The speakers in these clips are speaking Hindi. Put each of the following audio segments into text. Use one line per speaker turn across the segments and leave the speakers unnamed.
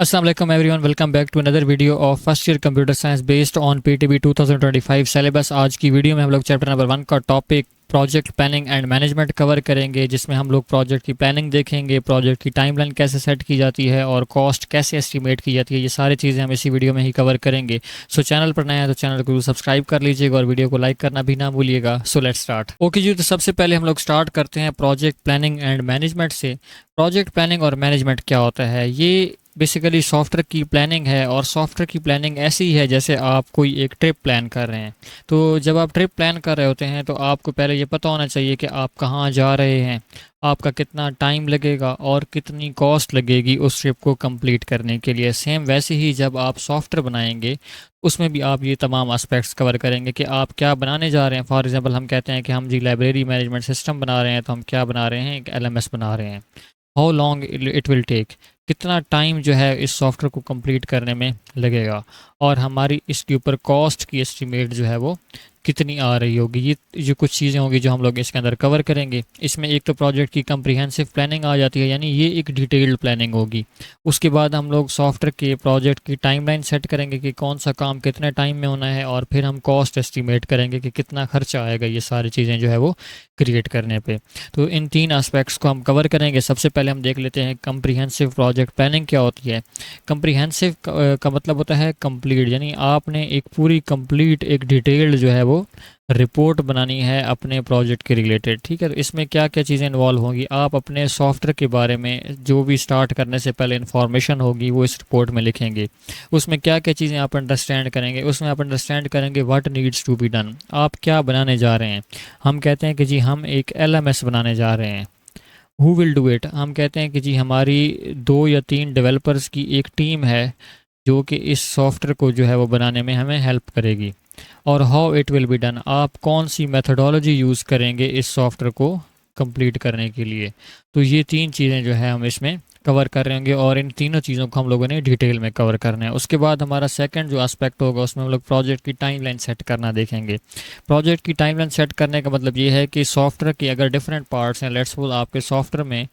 Assalamu alaikum everyone, welcome back to another video of first year computer science based on PTB 2025 syllabus. आज की वीडियो में हम लोग चैप्टर नंबर 1 का topic project planning and management cover करेंगे, जिसमें हम लोग प्रोजेक्ट की प्लानिंग देखेंगे, प्रोजेक्ट की टाइमलाइन कैसे सेट की जाती है और कॉस्ट कैसे एस्टिमेट की जाती है। ये सारी चीज़ें हम इसी वीडियो में ही कवर करेंगे। सो चैनल पर नया है तो चैनल को सब्सक्राइब कर लीजिएगा और वीडियो को लाइक करना भी ना भूलिएगा। So let's start. ओके जी, तो सबसे पहले हम लोग स्टार्ट करते हैं प्रोजेक्ट प्लानिंग एंड मैनेजमेंट से। प्रोजेक्ट प्लानिंग और मैनेजमेंट क्या होता है? ये बेसिकली सॉफ्टवेयर की प्लानिंग है, और सॉफ्टवेयर की प्लानिंग ऐसी है जैसे आप कोई एक ट्रिप प्लान कर रहे हैं। तो जब आप ट्रिप प्लान कर रहे होते हैं तो आपको पहले ये पता होना चाहिए कि आप कहाँ जा रहे हैं, आपका कितना टाइम लगेगा और कितनी कॉस्ट लगेगी उस ट्रिप को कंप्लीट करने के लिए। सेम वैसे ही जब आप सॉफ्टवेयर बनाएंगे उसमें भी आप ये तमाम एस्पेक्ट्स कवर करेंगे कि आप क्या बनाने जा रहे हैं। फॉर एग्जांपल हम कहते हैं कि हम जी लाइब्रेरी मैनेजमेंट सिस्टम बना रहे हैं, तो हम क्या बना रहे हैं? एक एलएमएस बना रहे हैं। How long it will take, कितना टाइम जो है इस सॉफ्टवेयर को कंप्लीट करने में लगेगा, और हमारी इसके ऊपर कॉस्ट की एस्टीमेट जो है वो कितनी आ रही होगी। ये जो कुछ चीज़ें होंगी जो हम लोग इसके अंदर कवर करेंगे। इसमें एक तो प्रोजेक्ट की कम्प्रीहेंसिव प्लानिंग आ जाती है, यानी ये एक डिटेल्ड प्लानिंग होगी। उसके बाद हम लोग सॉफ्टवेयर के प्रोजेक्ट की टाइमलाइन सेट करेंगे कि कौन सा काम कितने टाइम में होना है, और फिर हम कॉस्ट एस्टीमेट करेंगे कि कितना खर्चा आएगा ये सारी चीज़ें जो है वो क्रिएट करने पे। तो इन तीन एस्पेक्ट्स को हम कवर करेंगे। सबसे पहले हम देख लेते हैं कम्प्रीहेंसिव प्रोजेक्ट प्लानिंग क्या होती है। कम्प्रीहेंसिव का मतलब होता है कंप्लीट, यानी आपने एक पूरी कंप्लीट एक डिटेल्ड जो है वो रिपोर्ट बनानी है अपने प्रोजेक्ट के रिलेटेड। ठीक है, तो इसमें क्या क्या चीज़ें इन्वॉल्व होंगी? आप अपने सॉफ्टवेयर के बारे में जो भी स्टार्ट करने से पहले इन्फॉर्मेशन होगी वो इस रिपोर्ट में लिखेंगे। उसमें क्या क्या चीज़ें आप अंडरस्टैंड करेंगे? उसमें आप अंडरस्टैंड करेंगे what needs to be done, आप क्या बनाने जा रहे हैं। हम कहते हैं कि जी हम एक एलएमएस बनाने जा रहे हैं। हु विल डू इट, हम कहते हैं कि जी हमारी 2 या 3 डेवलपर्स की एक टीम है जो कि इस सॉफ्टवेयर को जो है वो बनाने में हमें हेल्प करेगी। और how it will be done, आप कौन सी मेथडोलॉजी यूज़ करेंगे इस सॉफ्टवेयर को कंप्लीट करने के लिए। तो ये 3 चीज़ें जो है हम इसमें कवर कर रहे होंगे, और इन तीनों चीज़ों को हम लोगों ने डिटेल में कवर करना है। उसके बाद हमारा सेकंड जो एस्पेक्ट होगा उसमें हम लोग प्रोजेक्ट की टाइमलाइन सेट करना देखेंगे। प्रोजेक्ट की टाइमलाइन सेट करने का मतलब ये है कि सॉफ्टवेयर के अगर डिफरेंट पार्ट्स हैं, लेट्स सपोज आपके सॉफ्टवेयर में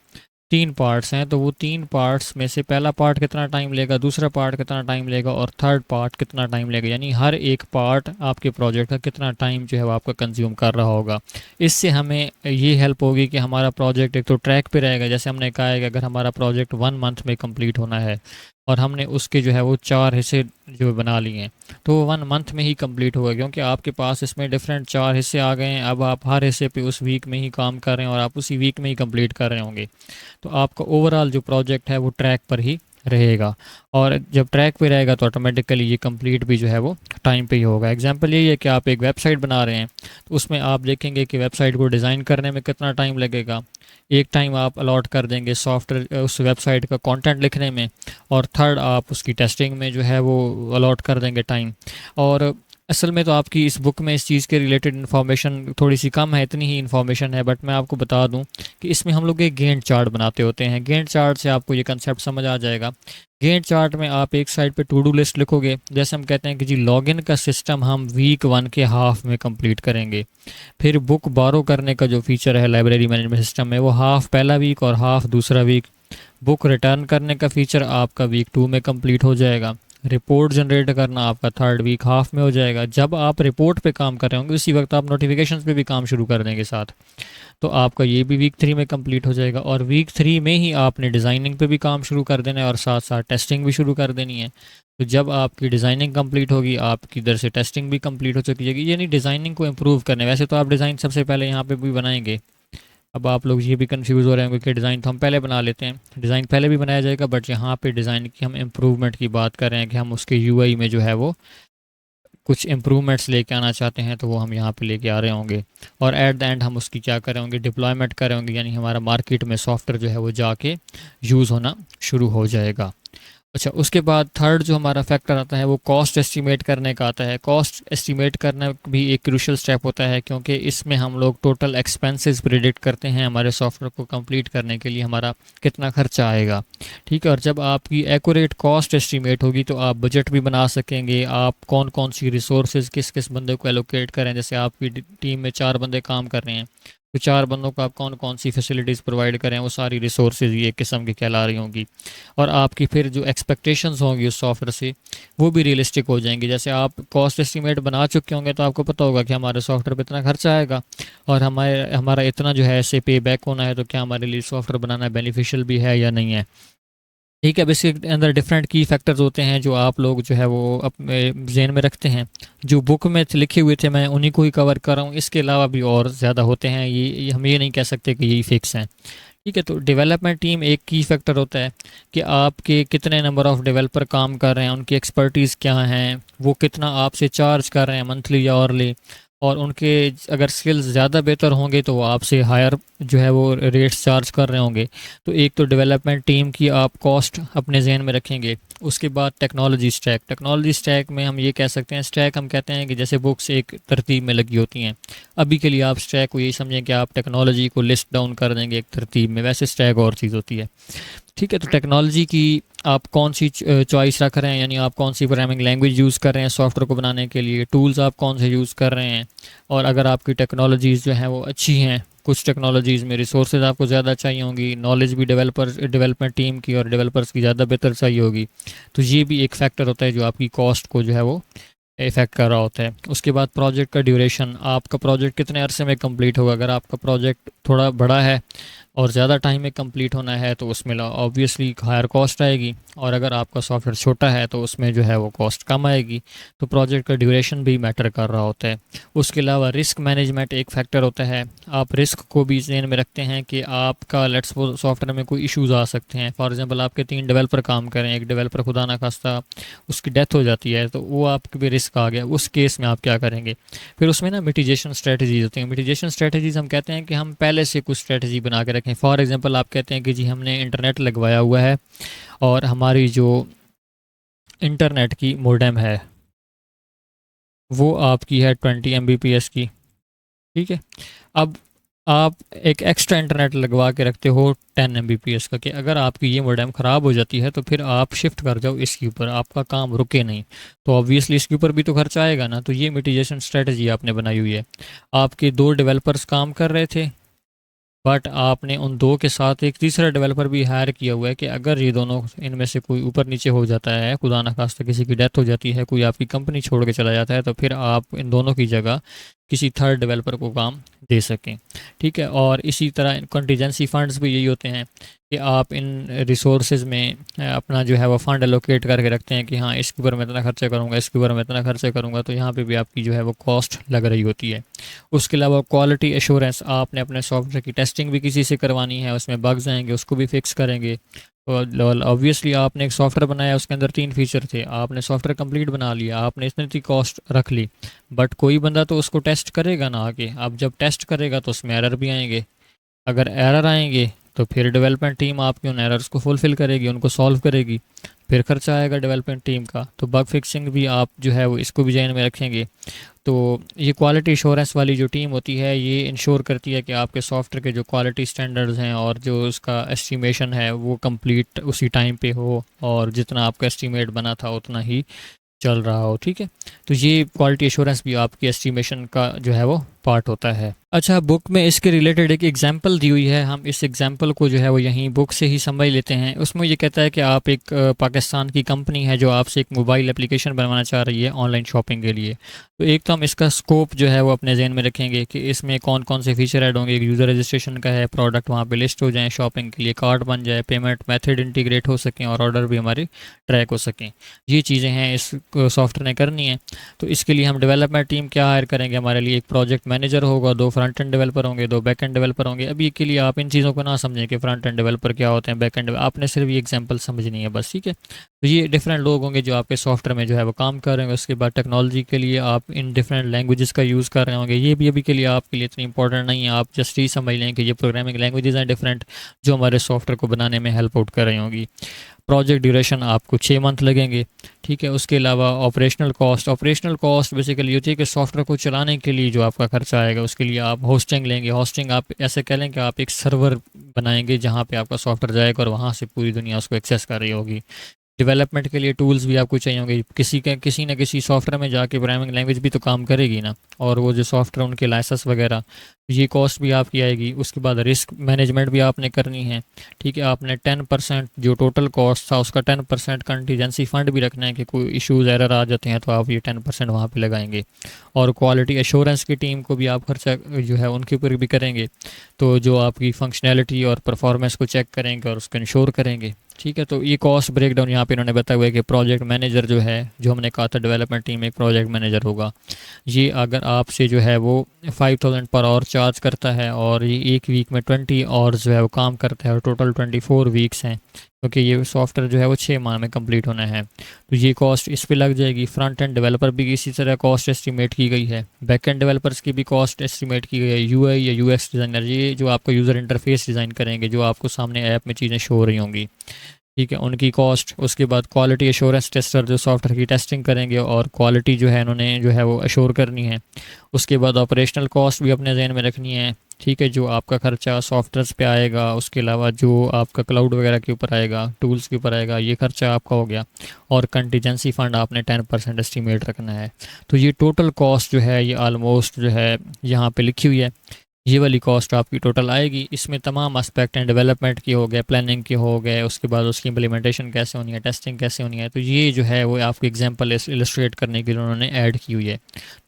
3 पार्ट्स हैं, तो वो 3 पार्ट्स में से पहला पार्ट कितना टाइम लेगा, दूसरा पार्ट कितना टाइम लेगा, और थर्ड पार्ट कितना टाइम लेगा। यानी हर एक पार्ट आपके प्रोजेक्ट का कितना टाइम जो है वो आपका कंज्यूम कर रहा होगा। इससे हमें ये हेल्प होगी कि हमारा प्रोजेक्ट एक तो ट्रैक पे रहेगा। जैसे हमने कहा है कि अगर हमारा प्रोजेक्ट 1 मंथ में कंप्लीट होना है और हमने उसके जो है वो 4 हिस्से जो बना लिए हैं, तो वो 1 मंथ में ही कंप्लीट होगा, क्योंकि आपके पास इसमें डिफरेंट 4 हिस्से आ गए हैं। अब आप हर हिस्से पे उस वीक में ही काम कर रहे हैं और आप उसी वीक में ही कंप्लीट कर रहे होंगे। तो आपका ओवरऑल जो प्रोजेक्ट है वो ट्रैक पर ही रहेगा, और जब ट्रैक पे रहेगा तो ऑटोमेटिकली ये कंप्लीट भी जो है वो टाइम पे ही होगा। एग्जांपल यही है कि आप एक वेबसाइट बना रहे हैं, तो उसमें आप देखेंगे कि वेबसाइट को डिज़ाइन करने में कितना टाइम लगेगा। एक टाइम आप अलॉट कर देंगे सॉफ्टवेयर उस वेबसाइट का कंटेंट लिखने में, और थर्ड आप उसकी टेस्टिंग में जो है वो अलॉट कर देंगे टाइम। और असल में तो आपकी इस बुक में इस चीज़ के रिलेटेड इन्फॉर्मेशन थोड़ी सी कम है, इतनी ही इन्फॉर्मेशन है, बट मैं आपको बता दूं कि इसमें हम लोग एक गेंट चार्ट बनाते होते हैं। गेंट चार्ट से आपको ये कंसेप्ट समझ आ जाएगा। गेंट चार्ट में आप एक साइड पे टू डू लिस्ट लिखोगे। जैसे हम कहते हैं कि जी लॉगिन का सिस्टम हम वीक 1 के हाफ में कंप्लीट करेंगे। फिर बुक बारो करने का जो फीचर है लाइब्रेरी मैनेजमेंट सिस्टम में, वो हाफ पहला वीक और हाफ दूसरा वीक। बुक रिटर्न करने का फीचर आपका वीक 2 में कंप्लीट हो जाएगा। रिपोर्ट जनरेट करना आपका थर्ड वीक हाफ में हो जाएगा। जब आप रिपोर्ट पे काम कर रहे होंगे उसी वक्त आप नोटिफिकेशंस पे भी काम शुरू कर देंगे साथ, तो आपका ये भी वीक 3 में कंप्लीट हो जाएगा। और वीक 3 में ही आपने डिज़ाइनिंग पे भी काम शुरू कर देना है और साथ साथ टेस्टिंग भी शुरू कर देनी है। तो जब आपकी डिज़ाइनिंग कंप्लीट होगी आपकी इधर से टेस्टिंग भी कंप्लीट हो चुकी है। यानी डिज़ाइनिंग को इम्प्रूव करने, वैसे तो आप डिज़ाइन सबसे पहले यहाँ पे भी बनाएंगे। अब आप लोग ये भी कंफ्यूज हो रहे होंगे कि डिज़ाइन तो हम पहले बना लेते हैं, डिज़ाइन पहले भी बनाया जाएगा, बट यहाँ पे डिज़ाइन की हम इम्प्रूवमेंट की बात कर रहे हैं कि हम उसके यूआई में जो है वो कुछ इम्प्रूवमेंट्स लेके आना चाहते हैं, तो वो हम यहाँ पे लेके आ रहे होंगे। और एट द एंड हम उसकी क्या कर रहे होंगे? डिप्लॉयमेंट कर रहे होंगे, यानी हमारा मार्केट में सॉफ्टवेयर जो है वो जाके यूज़ होना शुरू हो जाएगा। अच्छा, उसके बाद थर्ड जो हमारा फैक्टर आता है वो कॉस्ट एस्टीमेट करने का आता है। कॉस्ट एस्टीमेट करना भी एक क्रूशियल स्टेप होता है, क्योंकि इसमें हम लोग टोटल एक्सपेंसेस प्रिडिक्ट करते हैं हमारे सॉफ्टवेयर को कंप्लीट करने के लिए हमारा कितना खर्चा आएगा। ठीक है, और जब आपकी एक्यूरेट कॉस्ट एस्टीमेट होगी तो आप बजट भी बना सकेंगे। आप कौन कौन सी रिसोर्सेज किस किस बंदे को एलोकेट करें। जैसे आपकी टीम में 4 बंदे काम कर रहे हैं, तो 4 बंदों को आप कौन कौन सी फैसिलिटीज़ प्रोवाइड करें, वो सारी रिसोर्सेज ये एक किस्म की कहला रही होंगी। और आपकी फिर जो एक्सपेक्टेशंस होंगी उस सॉफ्टवेयर से वो भी रियलिस्टिक हो जाएंगी। जैसे आप कॉस्ट एस्टिमेट बना चुके होंगे तो आपको पता होगा कि हमारे सॉफ्टवेयर पे इतना खर्चा आएगा और हमारा इतना जो है ऐसे पे बैक होना है, तो क्या हमारे लिए सॉफ्टवेयर बनाना बेनिफिशियल भी है या नहीं है। ठीक है, अब इसके अंदर डिफरेंट की फैक्टर्स होते हैं जो आप लोग जो है वो अपने जहन में रखते हैं। जो बुक में लिखे हुए थे मैं उन्हीं को ही कवर कर रहा हूँ, इसके अलावा भी और ज़्यादा होते हैं। ये हम ये नहीं कह सकते कि यही फिक्स हैं। ठीक है, तो डेवलपमेंट टीम एक की फैक्टर होता है कि आपके कितने नंबर ऑफ़ डेवलपर काम कर रहे हैं, उनकी एक्सपर्टीज़ क्या हैं, वो कितना आपसे चार्ज कर रहे हैं मंथली या ऑरली। और उनके अगर स्किल्स ज़्यादा बेहतर होंगे तो वो आपसे हायर जो है वो रेट्स चार्ज कर रहे होंगे। तो एक तो डेवलपमेंट टीम की आप कॉस्ट अपने जहन में रखेंगे। उसके बाद टेक्नोलॉजी स्टैक में हम ये कह सकते हैं, स्टैक हम कहते हैं कि जैसे बुक्स एक तरतीब में लगी होती हैं, अभी के लिए आप स्टैक को यही समझें कि आप टेक्नोलॉजी को लिस्ट डाउन कर देंगे एक तरतीब में, वैसे स्टैक और चीज़ होती है। ठीक है, तो टेक्नोलॉजी की आप कौन सी चॉइस रख रहे हैं, यानी आप कौन सी प्रोग्रामिंग लैंग्वेज यूज़ कर रहे हैं सॉफ्टवेयर को बनाने के लिए, टूल्स आप कौन से यूज़ कर रहे हैं। और अगर आपकी टेक्नोलॉजीज़ जो हैं वो अच्छी हैं, कुछ टेक्नोलॉजीज़ में रिसोर्सेज आपको ज़्यादा चाहिए होंगी, नॉलेज भी डेवलपमेंट टीम की और डेवलपर्स की ज़्यादा बेहतर चाहिए होगी, तो ये भी एक फैक्टर होता है जो आपकी कॉस्ट को जो है वो इफ़ेक्ट कर रहा होता है। उसके बाद प्रोजेक्ट का ड्यूरेशन, आपका प्रोजेक्ट कितने अरसे में कंप्लीट होगा। अगर आपका प्रोजेक्ट थोड़ा बड़ा है और ज़्यादा टाइम में कंप्लीट होना है तो उसमें ऑब्वियसली हायर कॉस्ट आएगी, और अगर आपका सॉफ्टवेयर छोटा है तो उसमें जो है वो कॉस्ट कम आएगी। तो प्रोजेक्ट का ड्यूरेशन भी मैटर कर रहा होता है। उसके अलावा रिस्क मैनेजमेंट एक फैक्टर होता है। आप रिस्क को भी ज़हन में रखते हैं कि आपका लेट्स सपोज सॉफ्टवेयर में कोई इश्यूज़ आ सकते हैं। फॉर एग्जांपल आपके 3 डेवलपर काम करें, एक डेवलपर खुदा ना खास्ता उसकी डेथ हो जाती है, तो वो आपके भी रिस्क आ गया, उस केस में आप क्या करेंगे। फिर उसमें ना मिटिगेशन स्ट्रेटजीज होती हैं। मिटिगेशन स्ट्रेटजीज हम कहते हैं कि हम पहले से कुछ स्ट्रेटजी बना के रखें। फॉर एग्जांपल आप कहते हैं कि जी हमने इंटरनेट लगवाया हुआ है और हमारी जो इंटरनेट की मोडेम है वो आपकी है 20 Mbps की। ठीक है, अब आप एक एक्स्ट्रा इंटरनेट लगवा के रखते हो 10 Mbps का, कि अगर आपकी ये मोडेम ख़राब हो जाती है तो फिर आप शिफ्ट कर जाओ इसके ऊपर, आपका काम रुके नहीं। तो ऑब्वियसली इसके ऊपर भी तो खर्चा आएगा ना। तो ये मिटिगेशन स्ट्रेटजी आपने बनाई हुई है। आपके 2 डेवलपर्स काम कर रहे थे, बट आपने उन 2 के साथ एक तीसरा डेवलपर भी हायर किया हुआ है कि अगर ये दोनों इनमें से कोई ऊपर नीचे हो जाता है, खुदा न खास्ता किसी की डेथ हो जाती है, कोई आपकी कंपनी छोड़ के चला जाता है, तो फिर आप इन दोनों की जगह किसी थर्ड डेवलपर को काम दे सकें। ठीक है, और इसी तरह कंटीजेंसी फंड्स भी यही होते हैं कि आप इन रिसोर्सेज में अपना जो है वो फंड एलोकेट करके रखते हैं कि हाँ इसके ऊपर मैं इतना खर्चा करूँगा, इसके ऊपर मैं इतना खर्चा करूँगा, तो यहाँ पे भी आपकी जो है वो कॉस्ट लग रही होती है। उसके अलावा क्वालिटी एश्योरेंस, आपने अपने सॉफ्टवेयर की टेस्टिंग भी किसी से करवानी है, उसमें बग्स आएंगे उसको भी फिक्स करेंगे। और ऑब्वियसली आपने एक सॉफ्टवेयर बनाया, उसके अंदर 3 फीचर थे, आपने सॉफ्टवेयर कंप्लीट बना लिया, आपने इतनी कॉस्ट रख ली, बट कोई बंदा तो उसको टेस्ट करेगा ना आगे। अब जब टेस्ट करेगा तो उसमें एरर भी आएंगे। अगर एरर आएंगे तो फिर डेवलपमेंट टीम आपकी उन एरर्स को फुलफ़िल करेगी, उनको सॉल्व करेगी, फिर खर्चा आएगा डेवलपमेंट टीम का। तो बग फिक्सिंग भी आप जो है वो इसको भी ध्यान में रखेंगे। तो ये क्वालिटी इंश्योरेंस वाली जो टीम होती है ये इंश्योर करती है कि आपके सॉफ्टवेयर के जो क्वालिटी स्टैंडर्ड्स हैं और जो उसका एस्टीमेशन है वो कंप्लीट उसी टाइम पे हो, और जितना आपका एस्टीमेट बना था उतना ही चल रहा हो। ठीक है, तो ये क्वालिटी एश्योरेंस भी आपकी एस्टीमेशन का जो है वो पार्ट होता है। अच्छा, बुक में इसके रिलेटेड एक एग्जांपल दी हुई है, हम इस एग्जांपल को जो है वो यहीं बुक से ही समझ लेते हैं। उसमें ये कहता है कि आप एक पाकिस्तान की कंपनी है जो आपसे एक मोबाइल एप्लीकेशन बनवाना चाह रही है ऑनलाइन शॉपिंग के लिए। तो एक तो हम इसका स्कोप जो है वो अपने जहन में रखेंगे कि इसमें कौन कौन से फीचर ऐड होंगे। एक यूज़र रजिस्ट्रेशन का है, प्रोडक्ट वहाँ पे लिस्ट हो जाए, शॉपिंग के लिए कार्ट बन जाए, पेमेंट मेथड इंटीग्रेट हो सकें और ऑर्डर भी हमारे ट्रैक हो सकें। ये चीज़ें हैं इस सॉफ्टवेयर ने करनी है। तो इसके लिए हम डेवलपमेंट टीम क्या हायर करेंगे, हमारे लिए एक प्रोजेक्ट मैनेजर होगा, 2 फ्रंट एंड डेवलपर होंगे, 2 बैक एंड डेवलपर होंगे। अभी के लिए आप इन चीज़ों को ना समझें कि फ्रंट एंड डेवलपर क्या होते हैं, बैक एंड, आपने सिर्फ ये एग्जांपल समझनी है बस। ठीक है, तो ये डिफरेंट लोग होंगे जो आपके सॉफ्टवेयर में जो है वो काम कर रहे होंगे। उसके बाद टेक्नोलॉजी के लिए आप इन डिफरेंट लैंग्वेजेस का यूज़ कर रहे होंगे। ये भी अभी के लिए आपके लिए इतनी इंपॉर्टेंट नहीं है, आप जस्ट ही समझ लें कि ये प्रोग्रामिंग लैंग्वेजेस हैं डिफरेंट जो हमारे सॉफ्टवेयर को बनाने में हेल्प आउट कर रही होंगी। प्रोजेक्ट ड्यूरेशन आपको 6 मंथ लगेंगे। ठीक है, उसके अलावा ऑपरेशनल कॉस्ट बेसिकली होती है कि सॉफ्टवेयर को चलाने के लिए जो आपका खर्चा आएगा उसके लिए आप होस्टिंग लेंगे। होस्टिंग आप ऐसे कह लें कि आप एक सर्वर बनाएंगे जहाँ पे आपका सॉफ्टवेयर जाएगा और वहाँ से पूरी दुनिया उसको एक्सेस कर रही होगी। डेवलपमेंट के लिए टूल्स भी आपको चाहिए होंगे, किसी न किसी सॉफ्टवेयर में जाके प्रोग्रामिंग लैंग्वेज भी तो काम करेगी ना, और वो जो सॉफ्टवेयर उनके लाइसेंस वगैरह ये कॉस्ट भी आपकी आएगी। उसके बाद रिस्क मैनेजमेंट भी आपने करनी है, ठीक है। आपने 10% जो टोटल कॉस्ट था उसका 10% कंटीजेंसी फंड भी रखना है कि कोई इश्यूज़ एरर आ जाते हैं तो आप ये 10% वहाँ पे लगाएंगे। और क्वालिटी एश्योरेंस की टीम को भी आप खर्चा जो है उनके ऊपर भी करेंगे, तो जो आपकी फंक्शनैलिटी और परफॉर्मेंस को चेक करेंगे और उसको इंश्योर करेंगे, ठीक है। तो ये कॉस्ट ब्रेकडाउन यहाँ पे इन्होंने बताया हुआ है कि प्रोजेक्ट मैनेजर जो है, जो हमने कहा था डेवलपमेंट टीम में एक प्रोजेक्ट मैनेजर होगा, ये अगर आपसे जो है वो 5000 पर आवर चार्ज करता है और ये एक वीक में 20 आवर्स जो है वो काम करता है और टोटल 24 वीक्स हैं, क्योंकि ये सॉफ्टवेयर जो है वो 6 माह में कंप्लीट होना है, तो ये कॉस्ट इस पे लग जाएगी। फ्रंट एंड डेवलपर भी इसी तरह कॉस्ट एस्टिमेट की गई है। बैक एंड डेवलपर्स की भी कॉस्ट एस्टिमेट की गई है। यूआई या यूएक्स डिज़ाइनर, ये जो आपका यूज़र इंटरफेस डिज़ाइन करेंगे, जो आपको सामने ऐप में चीज़ें शो हो रही होंगी, ठीक है, उनकी कॉस्ट। उसके बाद क्वालिटी एश्योरेंस टेस्टर जो सॉफ्टवेयर की टेस्टिंग करेंगे और क्वालिटी जो है इन्होंने जो है वो एश्योर करनी है। उसके बाद ऑपरेशनल कॉस्ट भी अपने जहन में रखनी है, ठीक है, जो आपका खर्चा सॉफ्टवेयर पे आएगा, उसके अलावा जो आपका क्लाउड वगैरह के ऊपर आएगा, टूल्स के ऊपर आएगा, ये खर्चा आपका हो गया। और कंटीजेंसी फ़ंड आपने 10% एस्टिमेट रखना है। तो ये टोटल कॉस्ट जो है ये आलमोस्ट जो है यहाँ पे लिखी हुई है। ये वाली कॉस्ट आपकी टोटल आएगी। इसमें तमाम एस्पेक्ट हैं, डेवलपमेंट की हो गए, प्लानिंग की हो गए, उसके बाद उसकी इम्प्लीमेंटेशन कैसे होनी है, टेस्टिंग कैसे होनी है। तो ये जो है वो आपको एग्जांपल इलस्ट्रेट करने के लिए उन्होंने ऐड की हुई है।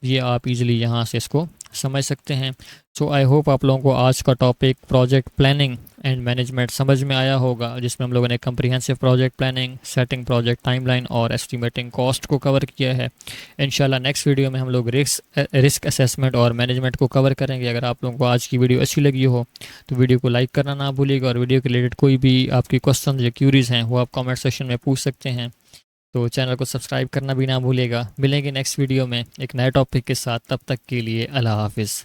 ये आप इजीली यहाँ से इसको समझ सकते हैं। सो आई होप आप लोगों को आज का topic project planning and management समझ में आया होगा, जिसमें हम लोगों ने comprehensive project planning, setting project timeline और एस्टिमेटिंग कॉस्ट को कवर किया है। इंशाल्लाह नेक्स्ट वीडियो में हम लोग रिस्क असेसमेंट और मैनेजमेंट को कवर करेंगे। अगर आप लोगों को आज की वीडियो अच्छी लगी हो तो वीडियो को लाइक करना ना भूलिएगा, और वीडियो के रिलेटेड कोई भी आपकी क्वेश्चन या क्यूरीज हैं वो आप कमेंट सेक्शन में पूछ सकते हैं। तो चैनल को सब्सक्राइब करना भी ना भूलिएगा। मिलेंगे नेक्स्ट वीडियो में एक नए टॉपिक के साथ, तब तक के लिए अल्लाह हाफिज़।